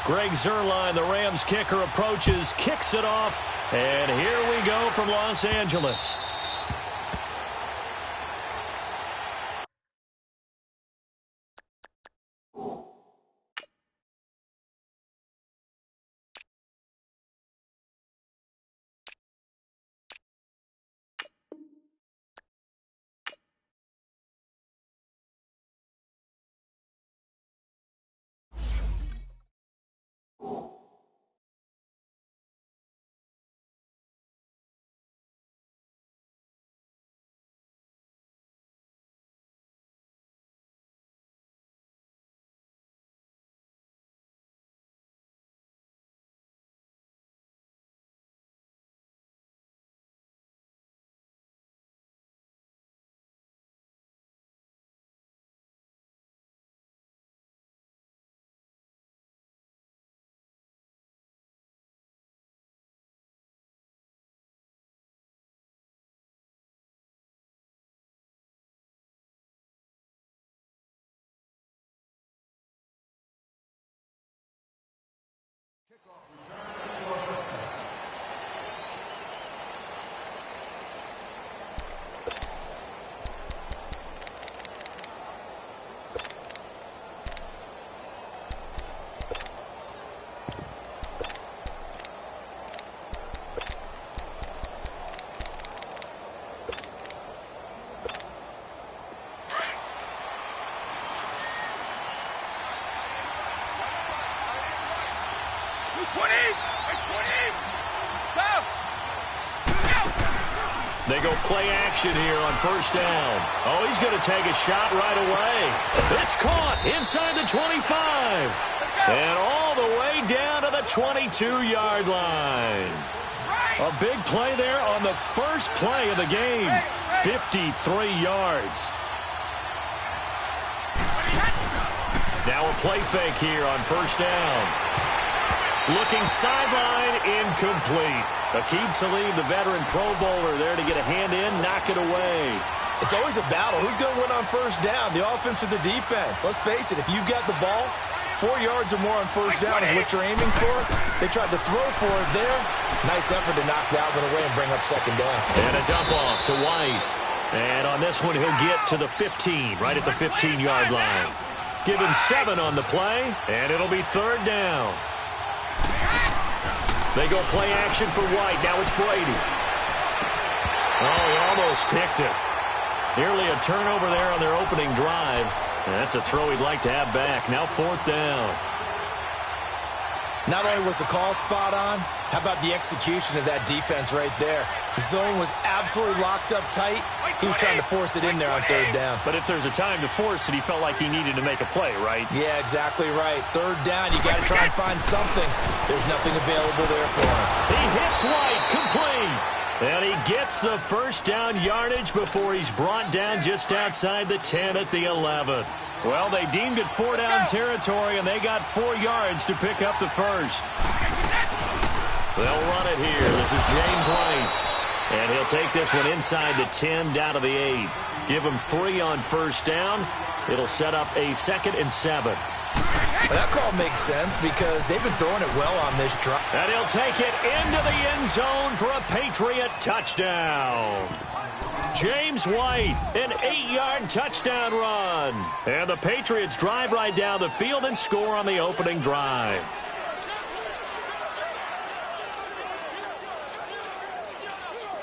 Greg Zuerlein, the Rams kicker, approaches, kicks it off, and here we go from Los Angeles. They go play action here on first down. Oh, he's going to take a shot right away. It's caught inside the 25. And all the way down to the 22-yard line. A big play there on the first play of the game. 53 yards. Now a play fake here on first down. Looking sideline, incomplete. Aqib Talib, the veteran Pro Bowler, there to get a hand in, knock it away. It's always a battle. Who's going to win on first down, the offense or the defense? Let's face it, if you've got the ball, 4 yards or more on first down is what you're aiming for. They tried to throw for it there. Nice effort to knock that one away and bring up second down. And a dump off to White. And on this one, he'll get to the 15, right at the 15-yard line. Give him 7 on the play, and it'll be third down. They go play action for White. Now it's Brady. Oh, he almost picked it. Nearly a turnover there on their opening drive. And that's a throw he'd like to have back. Now fourth down. Not only was the call spot on, how about the execution of that defense right there? The zone was absolutely locked up tight. He was trying to force it in there on third down. But if there's a time to force it, he felt like he needed to make a play, right? Yeah, exactly right. Third down, you got to try and find something. There's nothing available there for him. He hits White, complete. And he gets the first down yardage before he's brought down just outside the 10 at the 11. Well, they deemed it 4-down territory, and they got 4 yards to pick up the first. They'll run it here. This is James White. And he'll take this one inside the 10, down to the 8. Give him 3 on first down. It'll set up a 2nd and 7. Well, that call makes sense because they've been throwing it well on this drive. And he'll take it into the end zone for a Patriot touchdown. James White, an 8-yard touchdown run. And the Patriots drive right down the field and score on the opening drive.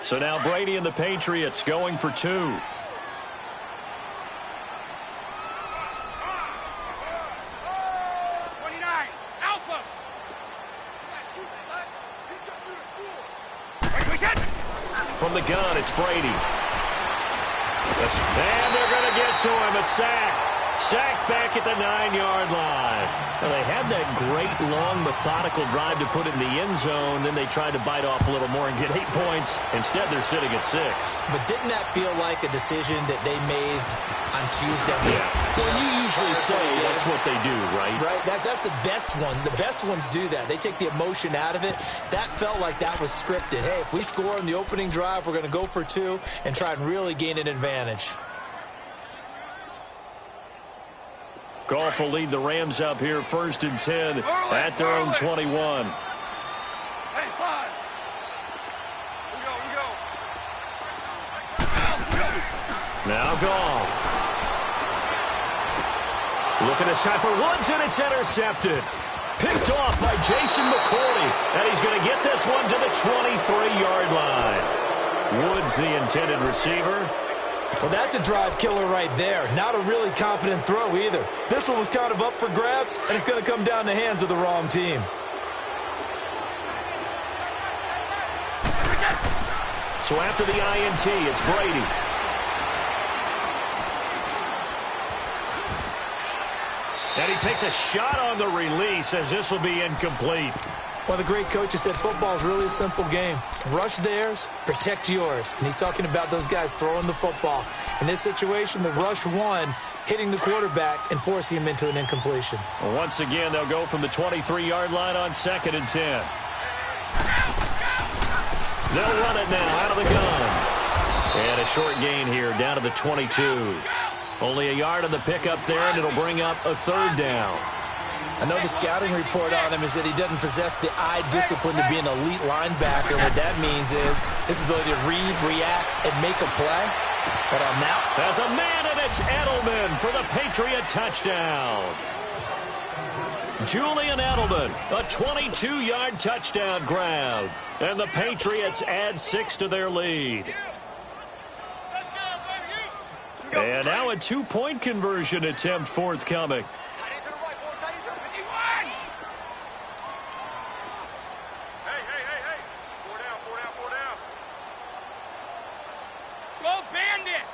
So now Brady and the Patriots going for 2. From the gun, it's Brady. And they're going to get to him. A sack. Sack back at the 9-yard line. Well, they had that great, long, methodical drive to put it in the end zone. Then they tried to bite off a little more and get 8 points. Instead, they're sitting at 6. But didn't that feel like a decision that they made on Tuesday? Yeah. Well, you usually say that's what they do, right? Right. That's the best one. The best ones do that. They take the emotion out of it. That felt like that was scripted. Hey, if we score in the opening drive, we're going to go for 2 and try and really gain an advantage. Goff will lead the Rams up here 1st and 10 at their own 21. Hey, 5. We go. Now Goff. Looking this time for Woods, and it's intercepted. Picked off by Jason McCourty, and he's going to get this one to the 23-yard line. Woods, the intended receiver. Well, that's a drive killer right there. Not a really confident throw either. This one was kind of up for grabs, and it's going to come down the hands of the wrong team. So after the INT, it's Brady. And he takes a shot on the release as this will be incomplete. Well, the great coach has said football is really a simple game. Rush theirs, protect yours. And he's talking about those guys throwing the football. In this situation, the rush won, hitting the quarterback and forcing him into an incompletion. Well, once again, they'll go from the 23-yard line on 2nd and 10. They'll run it now out of the gun. And a short gain here down to the 22. Only a yard on the pickup there, and it'll bring up a 3rd down. I know the scouting report on him is that he doesn't possess the eye discipline to be an elite linebacker. What that means is his ability to read, react, and make a play. But on that, there's a man, and it's Edelman for the Patriot touchdown. Julian Edelman, a 22-yard touchdown grab. And the Patriots add 6 to their lead. And now a 2-point conversion attempt forthcoming. Go Bandit!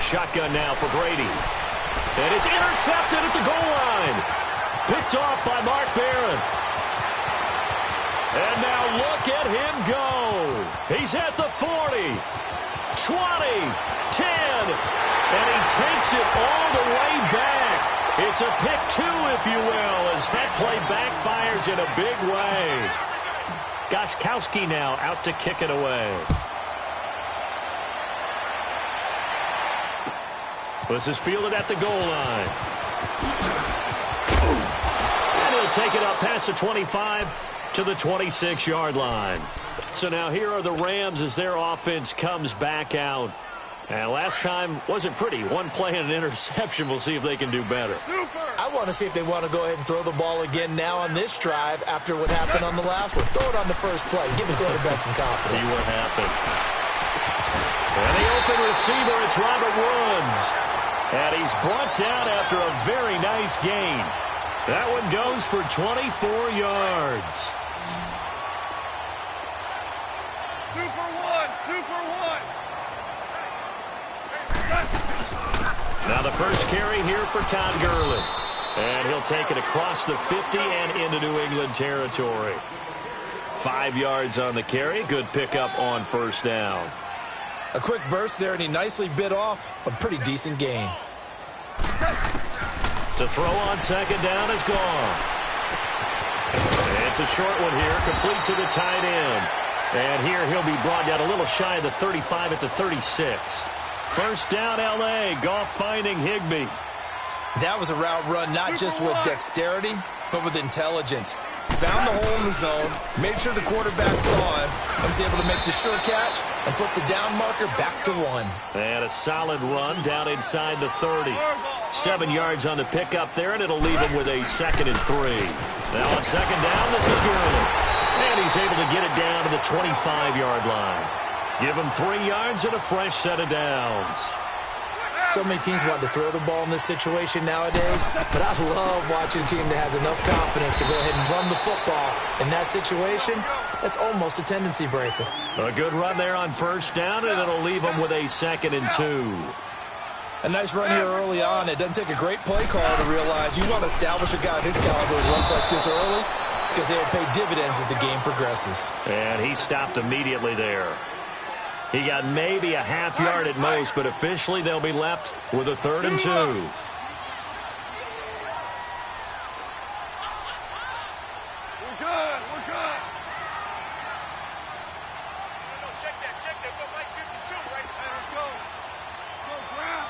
Shotgun now for Brady. And it's intercepted at the goal line. Picked off by Mark Barron. And now look at him go. He's at the 40, 20, 10, and he takes it all the way back. It's a pick 2, if you will, as that play backfires in a big way. Gostkowski now out to kick it away. This is fielded at the goal line. And he'll take it up past the 25 to the 26-yard line. So now here are the Rams as their offense comes back out. And last time wasn't pretty. One play and an interception. We'll see if they can do better. I want to see if they want to go ahead and throw the ball again now on this drive after what happened on the last one. Throw it on the first play. Give the quarterback some confidence. See what happens. And the open receiver, it's Robert Woods. And he's brought down after a very nice gain. That one goes for 24 yards. Super one. Now the first carry here for Todd Gurley. And he'll take it across the 50 and into New England territory. 5 yards on the carry. Good pickup on 1st down. A quick burst there, and he nicely bit off a pretty decent gain. To throw on 2nd down is gone. It's a short one here, complete to the tight end. And here he'll be brought down a little shy of the 35 at the 36. 1st down, L.A. Goff finding Higbee. That was a route run not just with dexterity, but with intelligence. Found the hole in the zone, made sure the quarterback saw him, and was able to make the sure catch and flip the down marker back to 1. And a solid run down inside the 30. 7 yards on the pickup there, and it'll leave him with a 2nd and 3. Now on 2nd down, this is Gurley. And he's able to get it down to the 25-yard line. Give him 3 yards and a fresh set of downs. So many teams want to throw the ball in this situation nowadays, but I love watching a team that has enough confidence to go ahead and run the football. In that situation, that's almost a tendency breaker. A good run there on 1st down, and it'll leave him with a 2nd and 2. A nice run here early on. It doesn't take a great play caller to realize you want to establish a guy of his caliber who runs like this early, because they will pay dividends as the game progresses. And he stopped immediately there. He got maybe a half yard at most, but officially they'll be left with a 3rd and 2. We're good. Check that. Go right 52 right there. Go ground.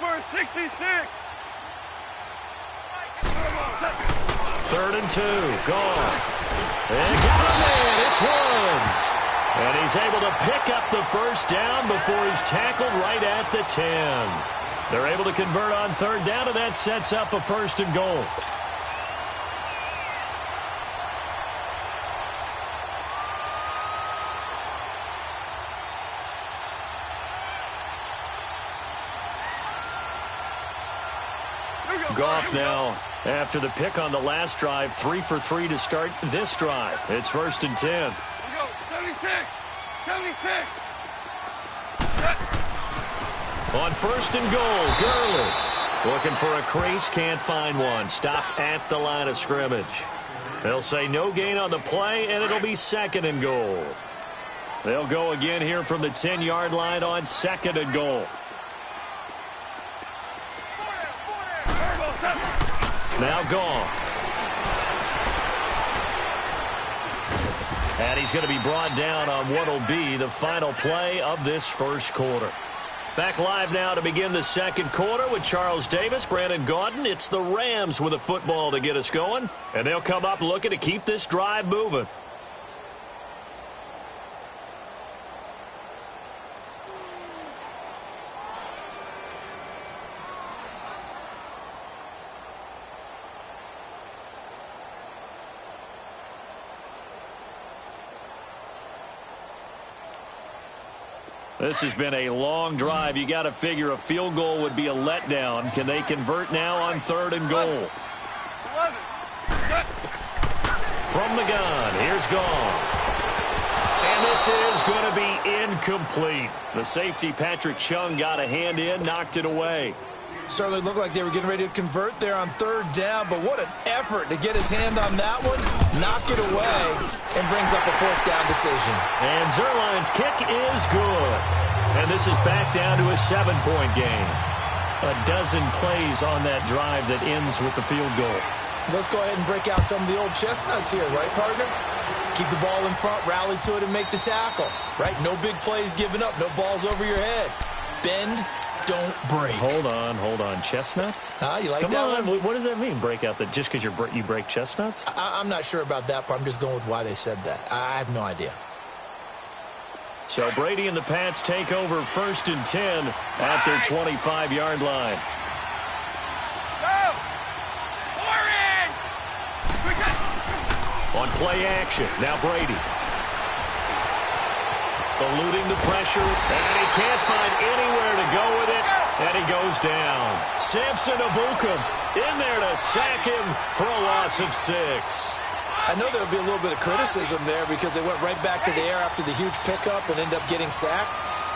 for 66. 3rd and 2. Goff. And got a man. It's Woods. And he's able to pick up the first down before he's tackled right at the 10. They're able to convert on 3rd down, and that sets up a 1st and goal. Goff now, after the pick on the last drive, 3 for 3 to start this drive. It's 1st and 10. Here we go. 76. 76. On 1st and goal, Gurley looking for a crease, can't find one. Stopped at the line of scrimmage. They'll say no gain on the play, and it'll be 2nd and goal. They'll go again here from the 10-yard line on 2nd and goal. Now Goff. And he's going to be brought down on what will be the final play of this first quarter. Back live now to begin the second quarter with Charles Davis, Brandon Gaudin. It's the Rams with a football to get us going. And they'll come up looking to keep this drive moving. This has been a long drive. You got to figure a field goal would be a letdown. Can they convert now on 3rd and goal? 11. From the gun, here's Goff. And this is going to be incomplete. The safety, Patrick Chung, got a hand in, knocked it away. Certainly looked like they were getting ready to convert there on 3rd down, but what an effort to get his hand on that one, knock it away, and brings up a 4th down decision. And Zerline's kick is good. And this is back down to a 7-point game. A dozen plays on that drive that ends with the field goal. Let's go ahead and break out some of the old chestnuts here, right, partner? Keep the ball in front, rally to it, and make the tackle, right? No big plays given up, no balls over your head. Bend, don't break. Hold on. Chestnuts? You like Come that on. one? What does that mean, break out? Just because you break chestnuts? I'm not sure about that, but I'm just going with why they said that. I have no idea. So Brady and the Pats take over 1st and 10 at their 25-yard line. Go. 4 in. On play action, now Brady. Eluding the pressure, and he can't find anywhere to go with it, and he goes down. Samson Ebukam in there to sack him for a loss of 6. I know there'll be a little bit of criticism there because they went right back to the air after the huge pickup and ended up getting sacked.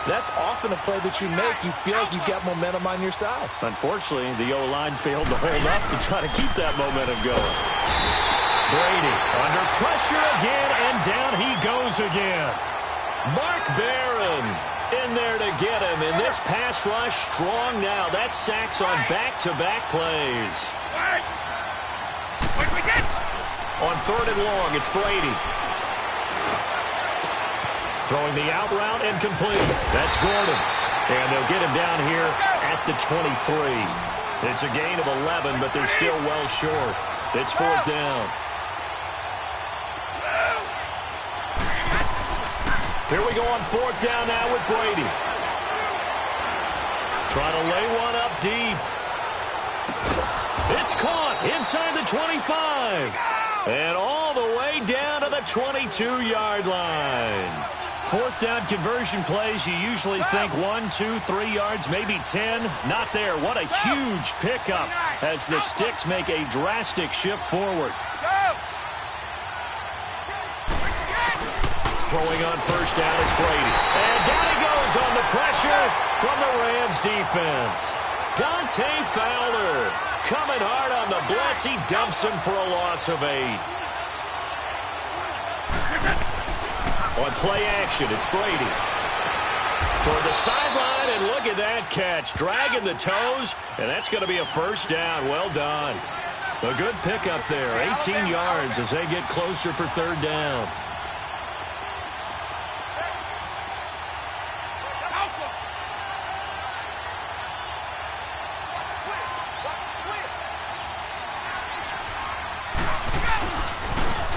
That's often a play that you make. You feel like you've got momentum on your side. Unfortunately, the O-line failed to hold up to try to keep that momentum going. Brady under pressure again, and down he goes again. Mark Barron in there to get him, and this pass rush strong now. That sacks on back-to-back plays. On 3rd and long, it's Brady. Throwing the out route and complete. That's Gordon. And they'll get him down here at the 23. It's a gain of 11, but they're still well short. It's 4th down. Here we go on 4th down now with Brady. Trying to lay one up deep. It's caught inside the 25. And all the way down to the 22-yard line. 4th down conversion plays, you usually think 1, 2, 3 yards, maybe 10. Not there. What a huge pickup as the Sticks make a drastic shift forward. Throwing on 1st down is Brady. And down he goes on the pressure from the Rams defense. Dante Fowler coming hard on the blitz. He dumps him for a loss of 8. On play action, it's Brady. Toward the sideline, and look at that catch. Dragging the toes, and that's going to be a 1st down. Well done. A good pickup there. 18 yards as they get closer for 3rd down.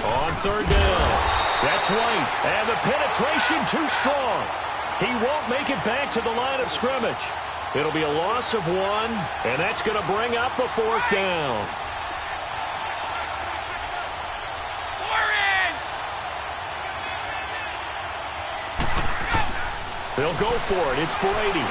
On third down. That's White. And the penetration too strong. He won't make it back to the line of scrimmage. It'll be a loss of 1, and that's going to bring up a 4th down. They'll go for it. It's Brady.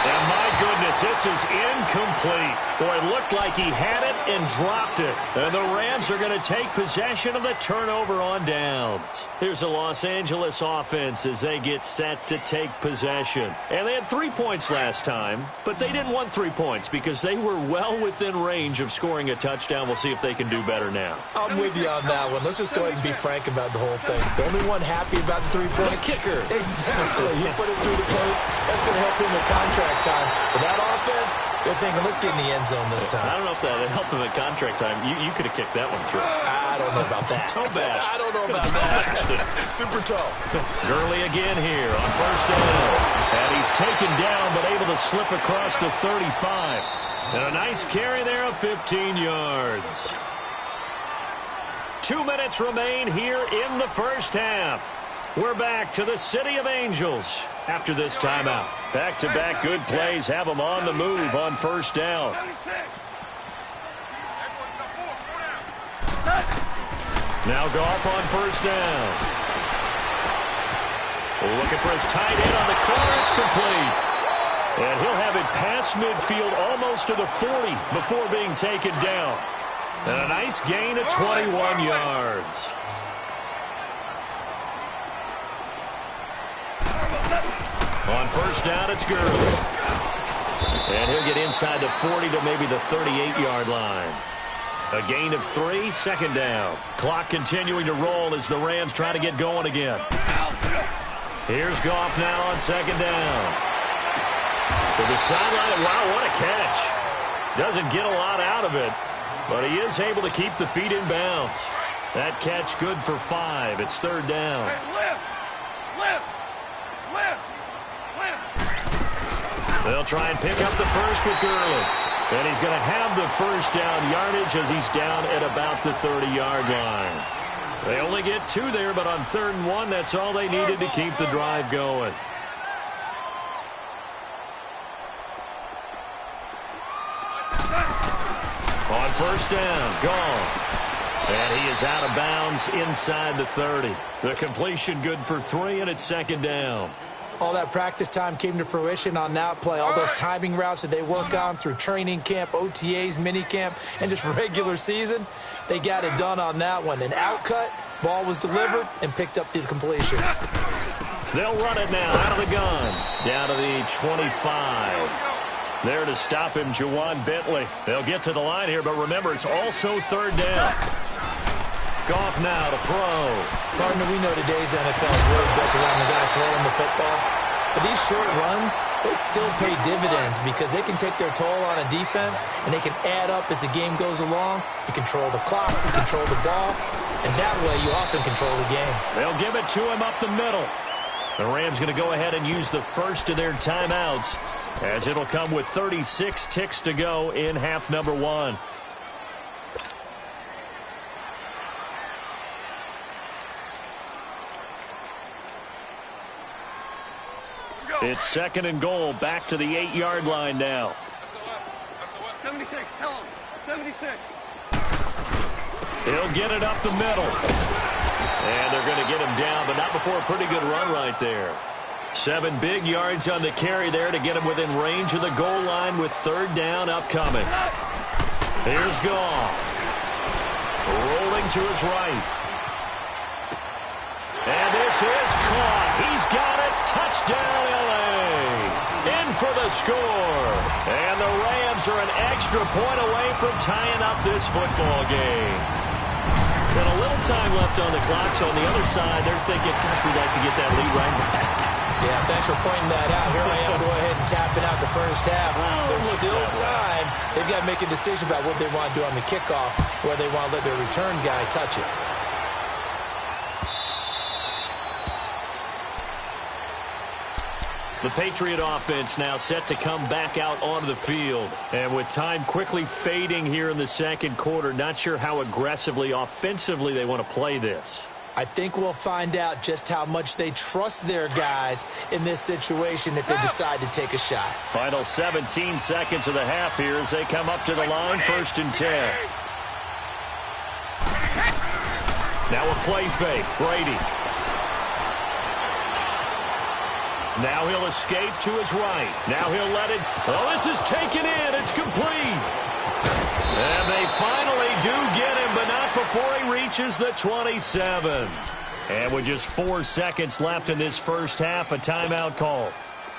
And my goodness, this is incomplete. Boy, it looked like he had it and dropped it. And the Rams are going to take possession of the turnover on downs. Here's the Los Angeles offense as they get set to take possession. And they had 3 points last time, but they didn't want 3 points because they were well within range of scoring a touchdown. We'll see if they can do better now. I'm with you on that one. Let's just go ahead and be frank about the whole thing. The only one happy about the 3-point? The kicker. Exactly. He put it through the post. That's going to help him in contract time. But that offense, they're thinking, let's get in the end zone this time. I don't know if that helped him at contract time. You could have kicked that one through. I don't know about that. Toe bash. I don't know about that. Super toe. Gurley again here on first down. And he's taken down but able to slip across the 35. And a nice carry there of 15 yards. 2 minutes remain here in the first half. We're back to the City of Angels after this timeout. Back-to-back good plays have them on the move on first down. Now Goff on first down. Looking for his tight end on the corner. It's complete. And he'll have it past midfield almost to the 40 before being taken down. And a nice gain of 21 yards. On first down, it's Gurley. And he'll get inside the 40 to maybe the 38-yard line. A gain of 3, second down. Clock continuing to roll as the Rams try to get going again. Here's Goff now on second down. To the sideline. Wow, what a catch. Doesn't get a lot out of it, but he is able to keep the feet in bounds. That catch good for 5. It's third down. They'll try and pick up the first with Gurley. And he's going to have the first down yardage as he's down at about the 30-yard line. They only get 2 there, but on 3rd and 1, that's all they needed to keep the drive going. On first down, gone. And he is out of bounds inside the 30. The completion good for 3, and it's second down. All that practice time came to fruition on that play. All those timing routes that they work on through training camp, OTAs, minicamp, and just regular season, they got it done on that one. An outcut, ball was delivered, and picked up the completion. They'll run it now out of the gun. Down to the 25. There to stop him, Juwan Bentley. They'll get to the line here, but remember, it's also third down. Goff now to throw. Partner, we know today's NFL is really built around the guy throwing the football. But these short runs, they still pay dividends because they can take their toll on a defense, and they can add up as the game goes along. You control the clock, you control the ball, and that way you often control the game. They'll give it to him up the middle. The Rams going to go ahead and use the first of their timeouts as it'll come with 36 ticks to go in half number 1. It's second and goal, back to the 8-yard line now. 76, tell him. 76. He'll get it up the middle. And they're going to get him down, but not before a pretty good run right there. 7 big yards on the carry there to get him within range of the goal line with third down upcoming. Here's Goff. Rolling to his right. And this is caught. He's got it. Touchdown, L.A. In for the score. And the Rams are an extra point away from tying up this football game. Got a little time left on the clock, so on the other side, they're thinking, gosh, we'd like to get that lead right back. Yeah, thanks for pointing that out. Here I am, go ahead and tapping out the first half. There's still time. They've got to make a decision about what they want to do on the kickoff, where they want to let their return guy touch it. The Patriot offense now set to come back out onto the field. And with time quickly fading here in the second quarter, not sure how aggressively, offensively they want to play this. I think we'll find out just how much they trust their guys in this situation if they decide to take a shot. Final 17 seconds of the half here as they come up to the line, 1st and 10. Now a play fake, Brady. Now he'll escape to his right. Now he'll let it. Oh, this is taken in. It's complete. And they finally do get him, but not before he reaches the 27. And with just 4 seconds left in this first half, a timeout call.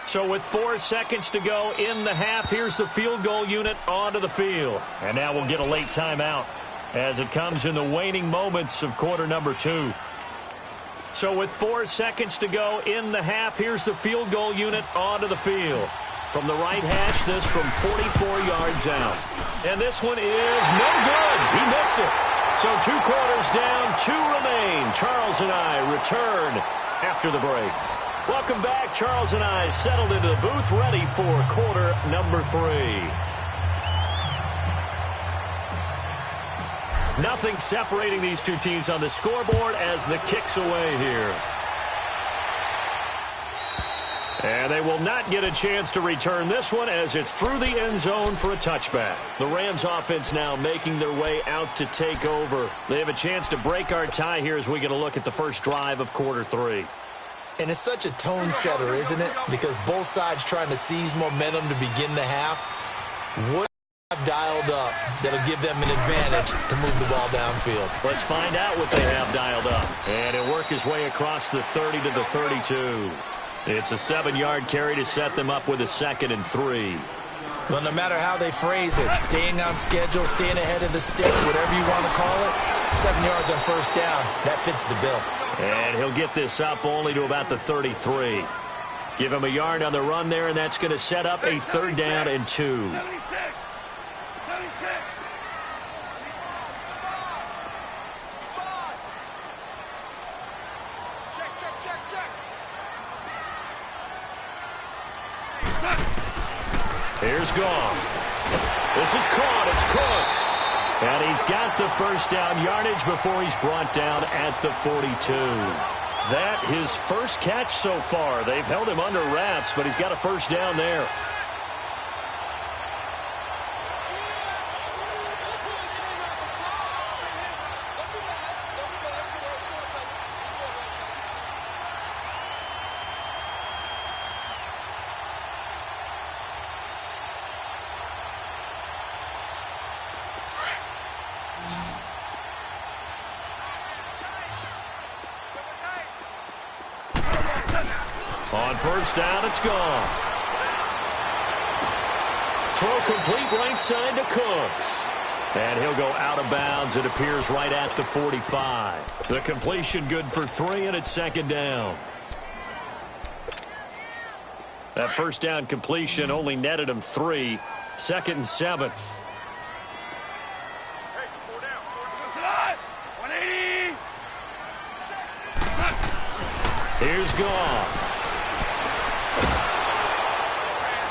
So with 4 seconds to go in the half, here's the field goal unit onto the field. And now we'll get a late timeout as it comes in the waning moments of quarter number 2. So with 4 seconds to go in the half, here's the field goal unit onto the field. From the right hash, this from 44 yards out. And this one is no good. He missed it. So 2 quarters down, 2 remain. Charles and I return after the break. Welcome back. Charles and I settled into the booth, ready for quarter number 3. Nothing separating these two teams on the scoreboard as the kick's away here. And they will not get a chance to return this one as it's through the end zone for a touchback. The Rams offense now making their way out to take over. They have a chance to break our tie here as we get a look at the first drive of quarter 3. And it's such a tone setter, isn't it? Because both sides trying to seize momentum to begin the half. What dialed up that'll give them an advantage to move the ball downfield? Let's find out what they have dialed up. And he'll work his way across the 30 to the 32. It's a 7-yard carry to set them up with a 2nd and 3. Well, no matter how they phrase it, staying on schedule, staying ahead of the sticks, whatever you want to call it, 7 yards on first down, that fits the bill. And he'll get this up only to about the 33. Give him a yard on the run there, and that's going to set up a 3rd down and 2. 76. Here's Goff. This is caught. It's Cooks. And he's got the first down yardage before he's brought down at the 42. That his first catch so far. They've held him under wraps, but he's got a first down there. On first down, it's gone. Throw complete right side to Cooks. And he'll go out of bounds. It appears right at the 45. The completion good for 3, and it's 2nd down. That first down completion only netted him 3. 2nd and 7. Hey, 4 down. 180. Here's Goff.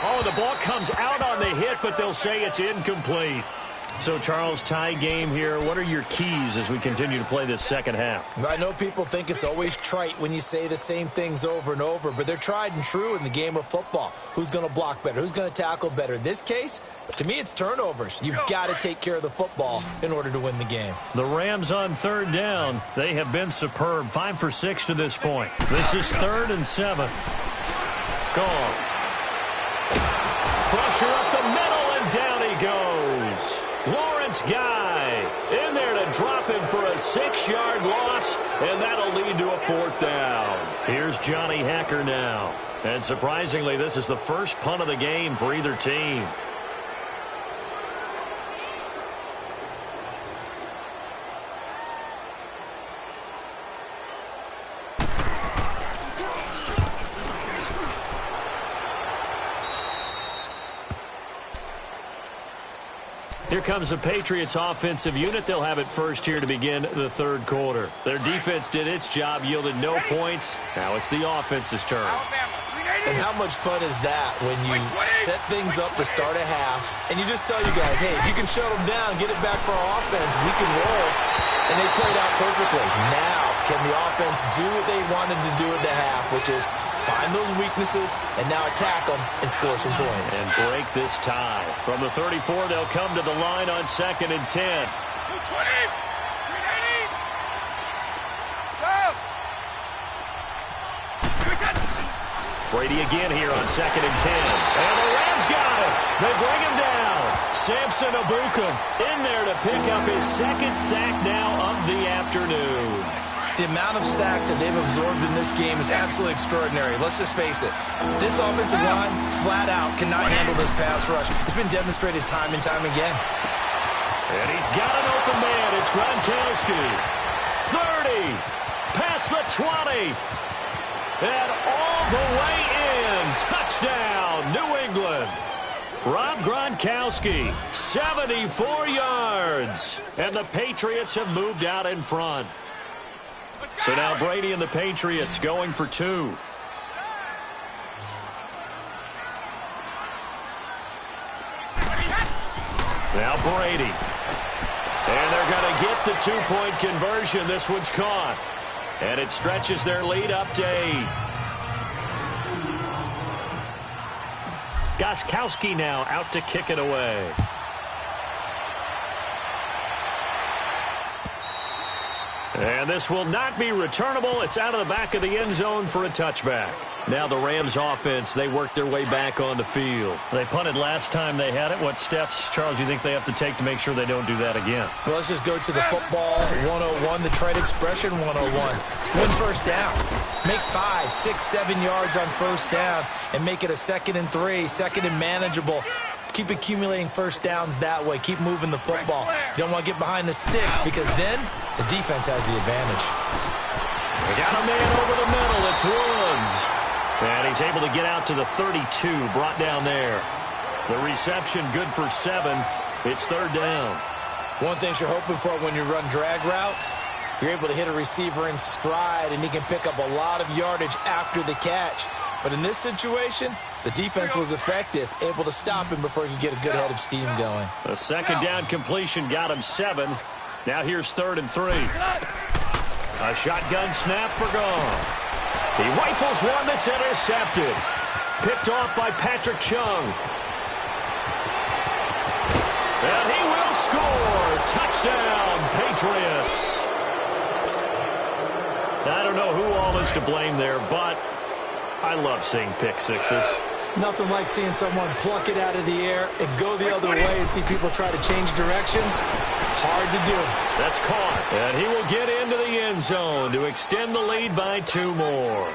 Oh, the ball comes out on the hit, but they'll say it's incomplete. So, Charles, tie game here. What are your keys as we continue to play this second half? I know people think it's always trite when you say the same things over and over, but they're tried and true in the game of football. Who's going to block better? Who's going to tackle better? In this case, to me, it's turnovers. You've got to take care of the football in order to win the game. The Rams on 3rd down. They have been superb. 5 for 6 to this point. This is 3rd and 7. Gone. Pressure up the middle, and down he goes. Lawrence Guy in there to drop him for a 6-yard loss, and that'll lead to a 4th down. Here's Johnny Hacker now. And surprisingly, this is the first punt of the game for either team. Here comes the Patriots offensive unit. They'll have it first here to begin the 3rd quarter. Their defense did its job, yielded no points. Now it's the offense's turn. Alabama, 380. And how much fun is that when you set things up to start a half, and you just tell you guys, hey, if you can shut them down, get it back for our offense, we can roll. And they played out perfectly. Now, can the offense do what they wanted to do at the half, which is find those weaknesses and now attack them and score some points. And break this tie. From the 34, they'll come to the line on 2nd and 10. 220. Brady again here on 2nd and 10. And the Rams got him. They bring him down. Samson Ebukam in there to pick up his 2nd sack now of the afternoon. The amount of sacks that they've absorbed in this game is absolutely extraordinary. Let's just face it. This offensive line, flat out, cannot handle this pass rush. It's been demonstrated time and time again. And he's got an open man. It's Gronkowski. 30. Past the 20. And all the way in. Touchdown, New England. Rob Gronkowski, 74 yards. And the Patriots have moved out in front. So now Brady and the Patriots going for 2. Now Brady. And they're going to get the 2-point conversion. This one's caught. And it stretches their lead up to 8. Gostkowski now out to kick it away. And this will not be returnable. It's out of the back of the end zone for a touchback. Now the Rams offense, they work their way back on the field. They punted last time they had it. What steps, Charles, you think they have to take to make sure they don't do that again? Well, let's just go to the football 101, the trade expression 101. Win first down. Make 5, 6, 7 yards on first down and make it a 2nd and 3, 2nd and manageable. Keep accumulating first downs that way. Keep moving the football. You don't want to get behind the sticks because then the defense has the advantage. They got a man over the middle. It's Woods. And he's able to get out to the 32, brought down there. The reception good for 7. It's 3rd down. One thing you're hoping for when you run drag routes, you're able to hit a receiver in stride, and he can pick up a lot of yardage after the catch. But in this situation, the defense was effective, able to stop him before he could get a good head of steam going. A 2nd down completion got him 7. Now here's 3rd and 3. A shotgun snap for Goff. He rifles one that's intercepted. Picked off by Patrick Chung. And he will score. Touchdown, Patriots. I don't know who all is to blame there, but I love seeing pick sixes. Nothing like seeing someone pluck it out of the air and go the other way and see people try to change directions. Hard to do. That's caught. And he will get into the end zone to extend the lead by 2 more.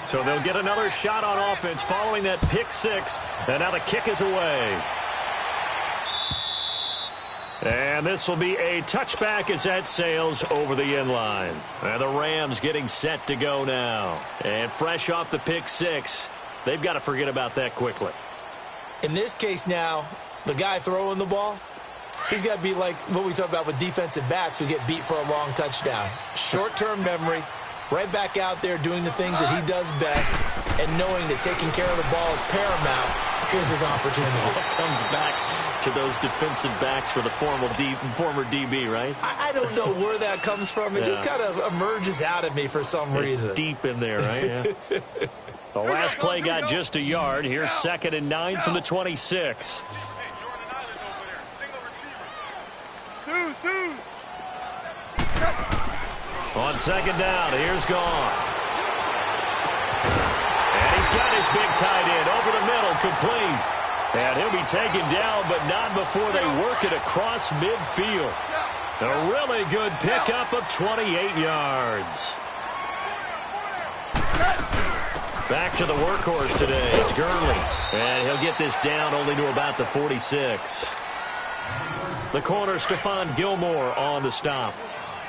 So they'll get another shot on offense following that pick 6. And now the kick is away. And this will be a touchback as that sails over the end line. And the Rams getting set to go now. And fresh off the pick 6, they've got to forget about that quickly. In this case now, the guy throwing the ball, he's got to be like what we talk about with defensive backs who get beat for a long touchdown. Short-term memory, right back out there doing the things that he does best, and knowing that taking care of the ball is paramount. Here's his opportunity. Comes back to those defensive backs for the former DB, right? I don't know where that comes from. It just kind of emerges out of me for some reason. It's deep in there, right? Yeah. The last play got just a yard. Here's 2nd and 9 from the 26. On 2nd down, here's Goff. And he's got his big tight end over the middle, complete. And he'll be taken down, but not before they work it across midfield. A really good pickup of 28 yards. Back to the workhorse today. It's Gurley. And he'll get this down only to about the 46. The corner, Stephon Gilmore on the stop.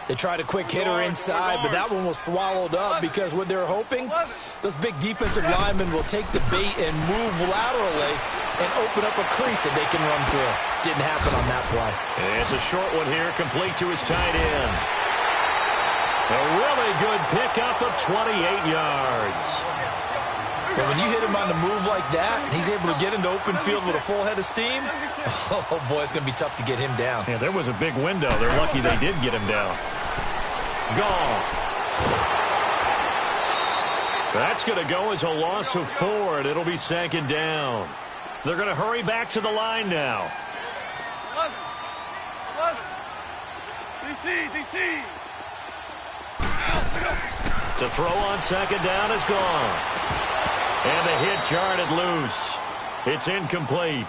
They tried a quick hitter inside, but that one was swallowed up because what they're hoping, those big defensive linemen will take the bait and move laterally and open up a crease that they can run through. Didn't happen on that play. And it's a short one here, complete to his tight end. A really good pickup of 28 yards. But when you hit him on the move like that, and he's able to get into open field with a full head of steam, oh, boy, it's going to be tough to get him down. Yeah, there was a big window. They're lucky they did get him down. Goff. That's going to go as a loss of 4, and it'll be 2nd down. They're going to hurry back to the line now. 11. DC. To throw on 2nd down is Goff. And the hit jarred loose. It's incomplete.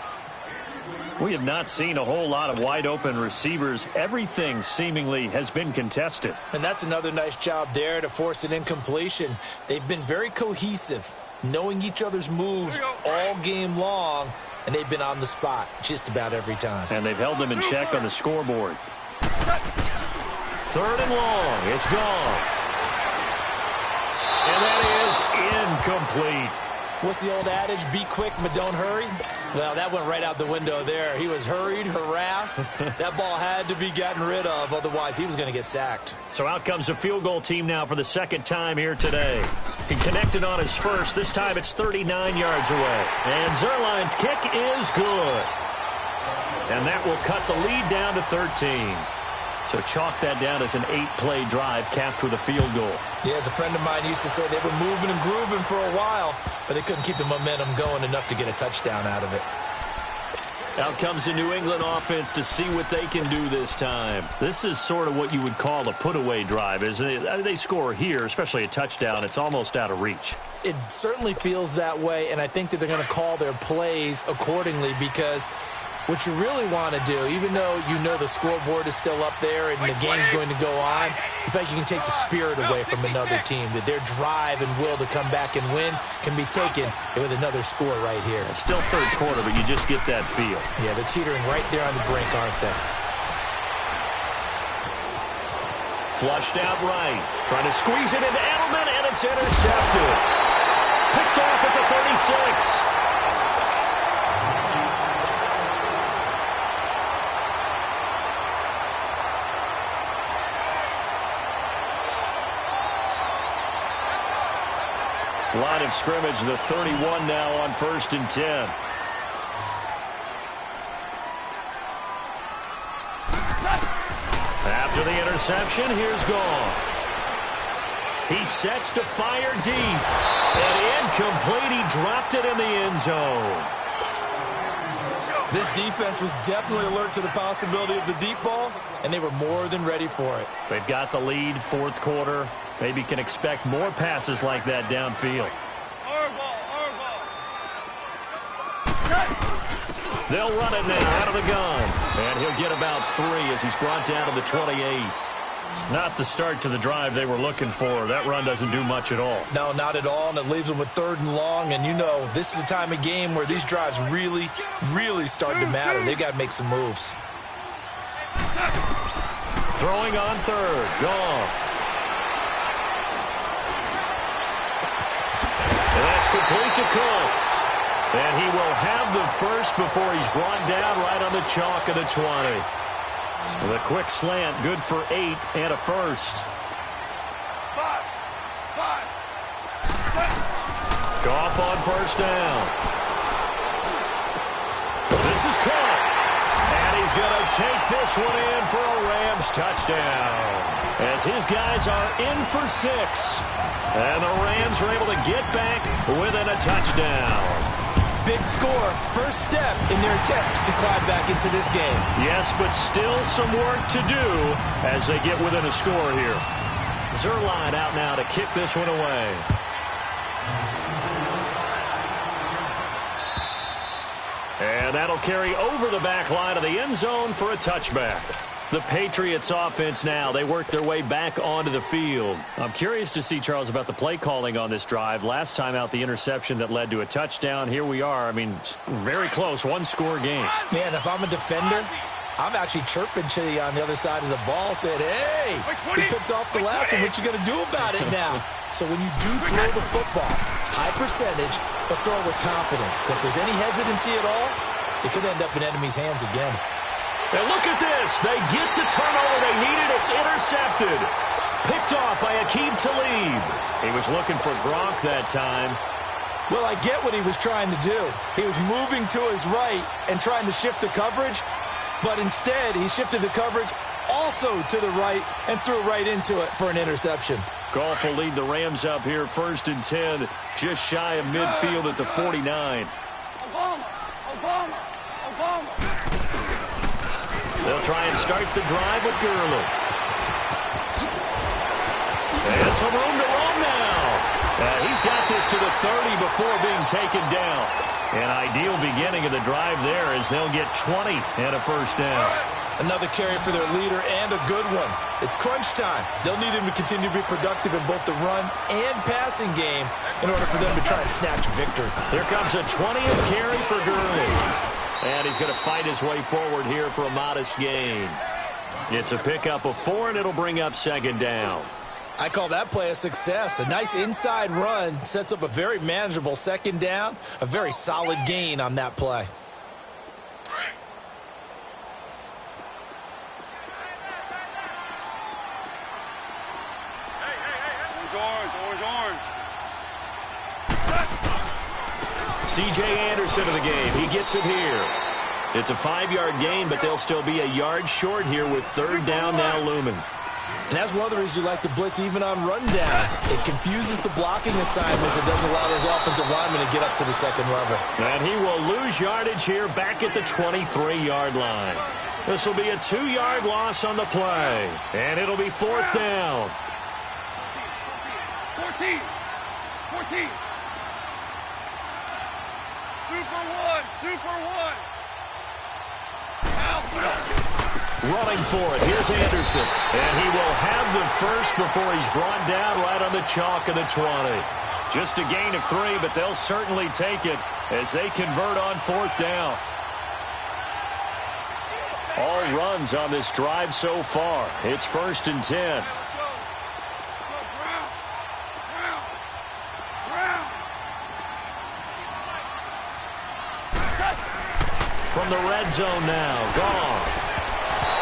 We have not seen a whole lot of wide-open receivers. Everything seemingly has been contested. And that's another nice job there to force an incompletion. They've been very cohesive, knowing each other's moves all game long, and they've been on the spot just about every time. And they've held them in check on the scoreboard. 3rd and long. It's Goff. And that is incomplete. What's the old adage? Be quick, but don't hurry? Well, that went right out the window there. He was hurried, harassed. That ball had to be gotten rid of. Otherwise, he was going to get sacked. So out comes the field goal team now for the 2nd time here today. He connected on his first. This time it's 39 yards away. And Zerline's kick is good. And that will cut the lead down to 13. So chalk that down as an 8-play drive capped with a field goal. Yeah, as a friend of mine used to say, they were moving and grooving for a while, but they couldn't keep the momentum going enough to get a touchdown out of it. Out comes the New England offense to see what they can do this time. This is sort of what you would call a put-away drive, isn't it? They score here, especially a touchdown. It's almost out of reach. It certainly feels that way, and I think that they're going to call their plays accordingly because what you really want to do, even though you know the scoreboard is still up there and the game's going to go on, you think you can take the spirit away from another team, that their drive and will to come back and win can be taken with another score right here. It's still 3rd quarter, but you just get that feel. Yeah, they're teetering right there on the brink, aren't they? Flushed out right. Trying to squeeze it into Edelman, and it's intercepted. Picked off at the 36. Line of scrimmage, the 31 now on 1st and 10. After the interception, here's Goff. He sets to fire deep. And incomplete. He dropped it in the end zone. This defense was definitely alert to the possibility of the deep ball, and they were more than ready for it. They've got the lead, 4th quarter. Maybe can expect more passes like that downfield. They'll run it now out of the gun. And he'll get about 3 as he's brought down to the 28. Not the start to the drive they were looking for. That run doesn't do much at all. No, not at all, and it leaves them with 3rd and long. And you know, this is the time of game where these drives really, really start to matter. They've got to make some moves. Throwing on 3rd. Goff. And that's complete to Cooks. And he will have the first before he's brought down right on the chalk of the 20. The quick slant, good for 8 and a first. 5. Goff on 1st down. This is caught. And he's going to take this one in for a Rams touchdown. As his guys are in for 6. And the Rams are able to get back within a touchdown. Big score, first step in their attempt to climb back into this game. Yes, but still some work to do as they get within a score here. Zerline out now to kick this one away. And that'll carry over the back line of the end zone for a touchback. The Patriots offense now, they work their way back onto the field. I'm curious to see, Charles, about the play calling on this drive. Last time out, the interception that led to a touchdown. Here we are. I mean, very close, one-score game. Man, if I'm a defender, I'm actually chirping to you on the other side of the ball, saying, hey, we picked off the last one. What you going to do about it now? So when you do throw the football, high percentage, but throw it with confidence. Because if there's any hesitancy at all, it could end up in enemy's hands again. And look at this. They get the turnover they needed. It's intercepted. Picked off by Aqib Talib. He was looking for Gronk that time. Well, I get what he was trying to do. He was moving to his right and trying to shift the coverage, but instead he shifted the coverage also to the right and threw right into it for an interception. Goff will lead the Rams up here 1st and 10, just shy of midfield at the 49. They'll try and start the drive with Gurley. And some room to roam now. He's got this to the 30 before being taken down. An ideal beginning of the drive there as they'll get 20 and a first down. Another carry for their leader and a good one. It's crunch time. They'll need him to continue to be productive in both the run and passing game in order for them to try and snatch a victory. Here comes a 20th carry for Gurley. And he's going to fight his way forward here for a modest gain. It's a pickup of 4, and it'll bring up 2nd down. I call that play a success. A nice inside run sets up a very manageable 2nd down. A very solid gain on that play. Orange. C.J. Anderson of the game. He gets it here. It's a 5-yard gain, but they'll still be a yard short here with 3rd down now looming. And that's one of the reasons you like to blitz even on rundowns. It confuses the blocking assignments. It doesn't allow those offensive linemen to get up to the 2nd level. And he will lose yardage here back at the 23-yard line. This will be a 2-yard loss on the play. And it'll be 4th down. 14. Super one. Running for it. Here's Anderson. And he will have the first before he's brought down right on the chalk of the 20. Just a gain of 3, but they'll certainly take it as they convert on 4th down. All runs on this drive so far. It's 1st and 10. From the red zone now, Goff.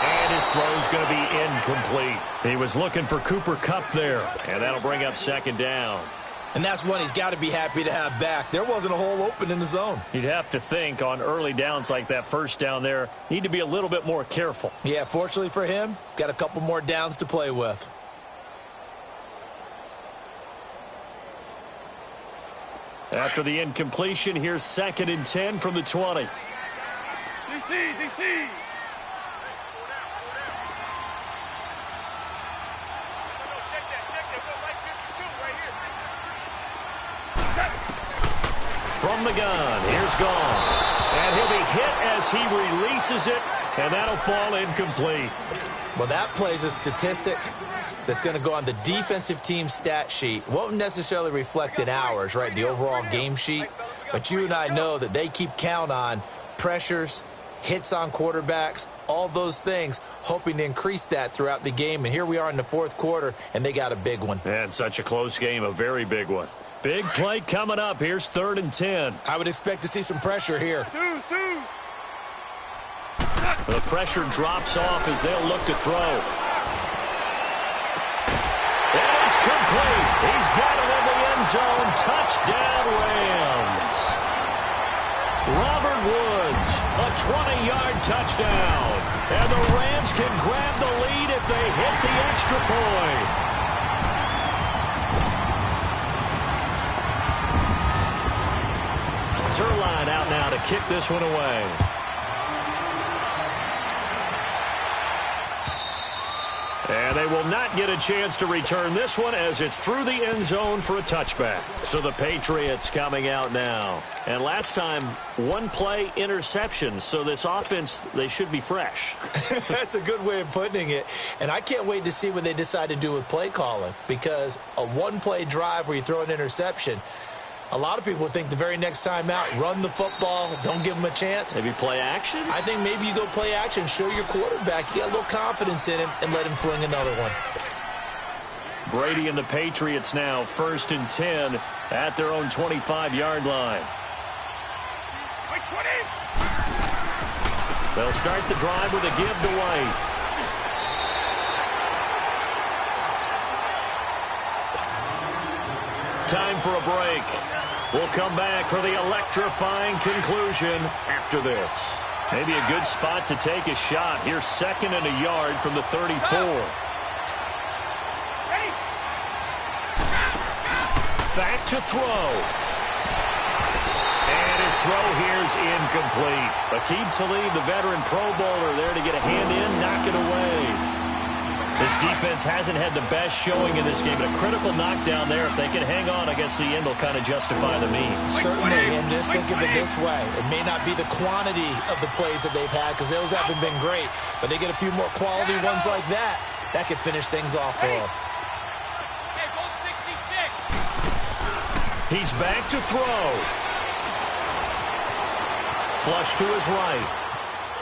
And his throw's going to be incomplete. He was looking for Cooper Kupp there, and that'll bring up 2nd down. And that's one he's got to be happy to have back. There wasn't a hole open in the zone. You'd have to think on early downs like that 1st down there, need to be a little bit more careful. Yeah, fortunately for him, got a couple more downs to play with. After the incompletion, here's 2nd and 10 from the 20. DC. From the gun, here's Goff. And he'll be hit as he releases it, and that'll fall incomplete. Well, that plays a statistic that's going to go on the defensive team stat sheet. Won't necessarily reflect in ours, right, the overall game sheet. But you and I know that they keep count on pressures, hits on quarterbacks, all those things, hoping to increase that throughout the game. And here we are in the 4th quarter, and they got a big one. And such a close game, a very big one. Big play coming up. Here's 3rd and 10. I would expect to see some pressure here. Stews. The pressure drops off as they'll look to throw. And it's complete. He's got it in the end zone. Touchdown, Rams. Robert Woods, a 20-yard touchdown. And the Rams can grab the lead if they hit the extra point. Zerline out now to kick this one away. And they will not get a chance to return this one as it's through the end zone for a touchback. So the Patriots coming out now. And last time, 1-play interception. So this offense, they should be fresh. That's a good way of putting it. And I can't wait to see what they decide to do with play calling. Because a 1-play drive where you throw an interception, a lot of people think the very next time out, run the football, don't give them a chance. Maybe play action? I think maybe you go play action, show your quarterback. You got a little confidence in him, and let him fling another one. Brady and the Patriots now, 1st and 10 at their own 25-yard line. They'll start the drive with a give to White. Time for a break. We'll come back for the electrifying conclusion after this. Maybe a good spot to take a shot. Here's 2nd and a yard from the 34. Back to throw. And his throw here's incomplete. Aqib Talib, the veteran Pro Bowler, there to get a hand in, knock it away. This defense hasn't had the best showing in this game, but a critical knockdown there. If they can hang on, I guess the end will kind of justify the means. Certainly, and just think of it this way. It may not be the quantity of the plays that they've had, because those haven't been great, but they get a few more quality ones like that. That could finish things off for them. He's back to throw. Flush to his right.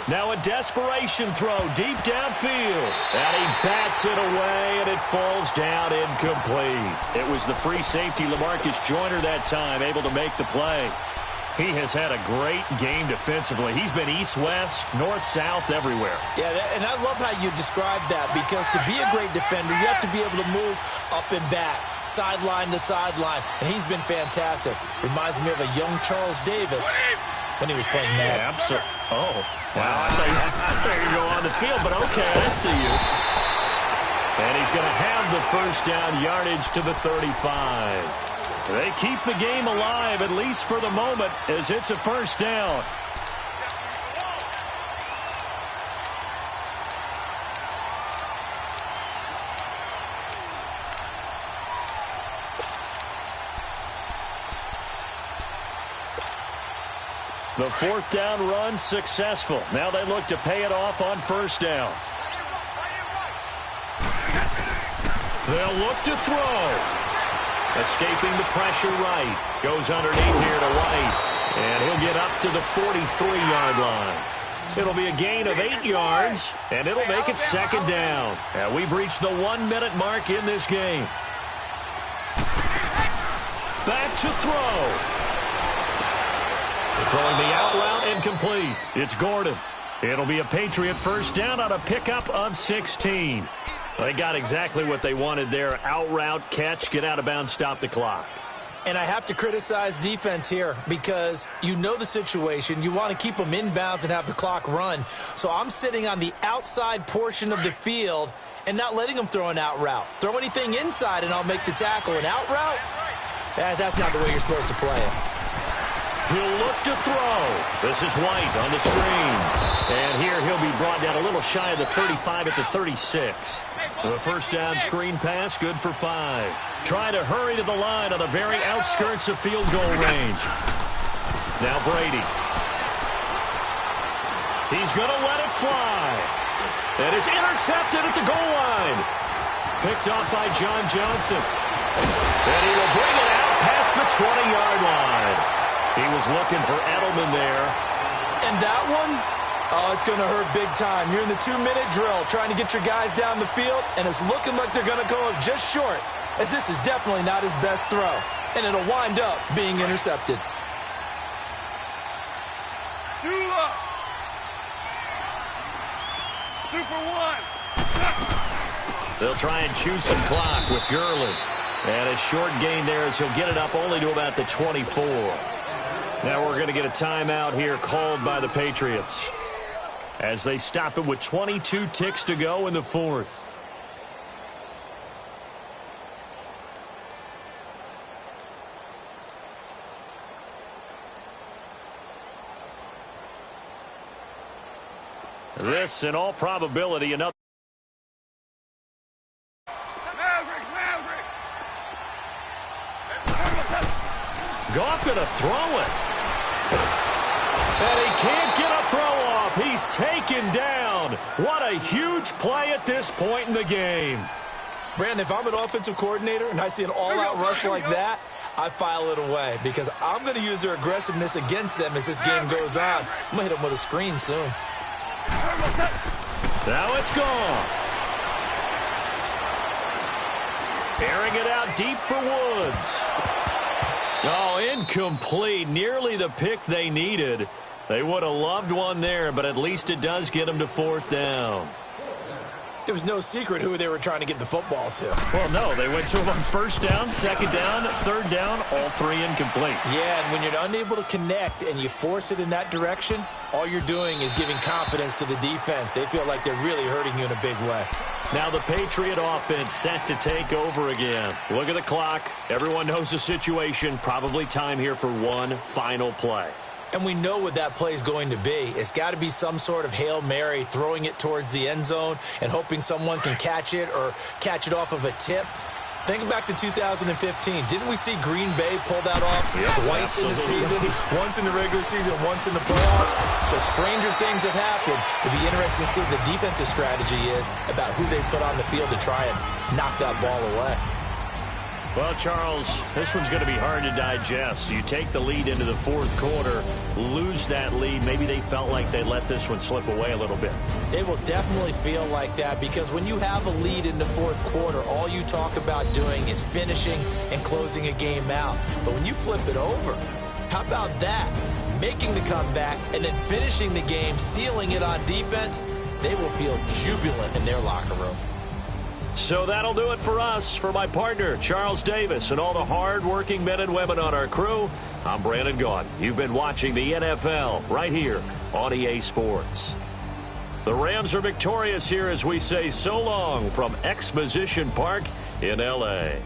Now a desperation throw deep downfield. And he bats it away, and it falls down incomplete. It was the free safety, LaMarcus Joyner, that time, able to make the play. He has had a great game defensively. He's been east-west, north-south, everywhere. Yeah, and I love how you described that, because to be a great defender, you have to be able to move up and back, sideline to sideline, and he's been fantastic. Reminds me of a young Charles Davis when he was playing that. Yeah, absolutely. Oh, wow. I thought you go on the field, but okay, I see you. And he's going to have the first down yardage to the 35. They keep the game alive, at least for the moment, as it's a first down. The 4th down run successful. Now they look to pay it off on first down. They'll look to throw. Escaping the pressure right. Goes underneath here to White. And he'll get up to the 43-yard line. It'll be a gain of 8 yards, and it'll make it 2nd down. And we've reached the 1-minute mark in this game. Back to throw. Throwing the out route incomplete. It's Gordon. It'll be a Patriot first down on a pickup of 16. They got exactly what they wanted there. Out route, catch, get out of bounds, stop the clock. And I have to criticize defense here, because you know the situation. You want to keep them inbounds and have the clock run. So I'm sitting on the outside portion of the field and not letting them throw an out route. Throw anything inside and I'll make the tackle. An out route? That's not the way you're supposed to play it. He'll look to throw. This is White on the screen. And here he'll be brought down a little shy of the 35 at the 36. The first down screen pass, good for 5. Trying to hurry to the line on the very outskirts of field goal range. Now Brady. He's going to let it fly. And it's intercepted at the goal line. Picked off by John Johnson. And he will bring it out past the 20-yard line. He was looking for Edelman there. And that one, oh, it's going to hurt big time. You're in the 2-minute drill trying to get your guys down the field, and it's looking like they're going to come up just short, as this is definitely not his best throw. And it'll wind up being intercepted. Super one. They'll try and chew some clock with Gurley. And a short gain there as he'll get it up only to about the 24. Now we're going to get a timeout here called by the Patriots as they stop it with 22 ticks to go in the 4th. This, in all probability, another. Goff going to throw it. And he can't get a throw off. He's taken down. What a huge play at this point in the game. Brandon, if I'm an offensive coordinator and I see an all-out rush like that, I file it away, because I'm going to use their aggressiveness against them as this game goes on. I'm going to hit them with a screen soon. Now it's gone. Airing it out deep for Woods. Oh, incomplete. Nearly the pick they needed. They would have loved one there, but at least it does get them to 4th down. It was no secret who they were trying to get the football to. Well, no, they went to him on first down, second down, third down, all three incomplete. Yeah, and when you're unable to connect and you force it in that direction, all you're doing is giving confidence to the defense. They feel like they're really hurting you in a big way. Now the Patriot offense set to take over again. Look at the clock. Everyone knows the situation. Probably time here for one final play. And we know what that play is going to be. It's got to be some sort of Hail Mary, throwing it towards the end zone and hoping someone can catch it or catch it off of a tip. Think back to 2015. Didn't we see Green Bay pull that off twice in the season? Once in the regular season, once in the playoffs. So stranger things have happened. It'd be interesting to see what the defensive strategy is about who they put on the field to try and knock that ball away. Well, Charles, this one's going to be hard to digest. You take the lead into the fourth quarter, lose that lead. Maybe they felt like they let this one slip away a little bit. It will definitely feel like that because when you have a lead in the fourth quarter, all you talk about doing is finishing and closing a game out. But when you flip it over, how about that? Making the comeback and then finishing the game, sealing it on defense, they will feel jubilant in their locker room. So that'll do it for us. For my partner, Charles Davis, and all the hard-working men and women on our crew, I'm Brandon Gaudin. You've been watching the NFL right here on EA Sports. The Rams are victorious here as we say so long from Exposition Park in L.A.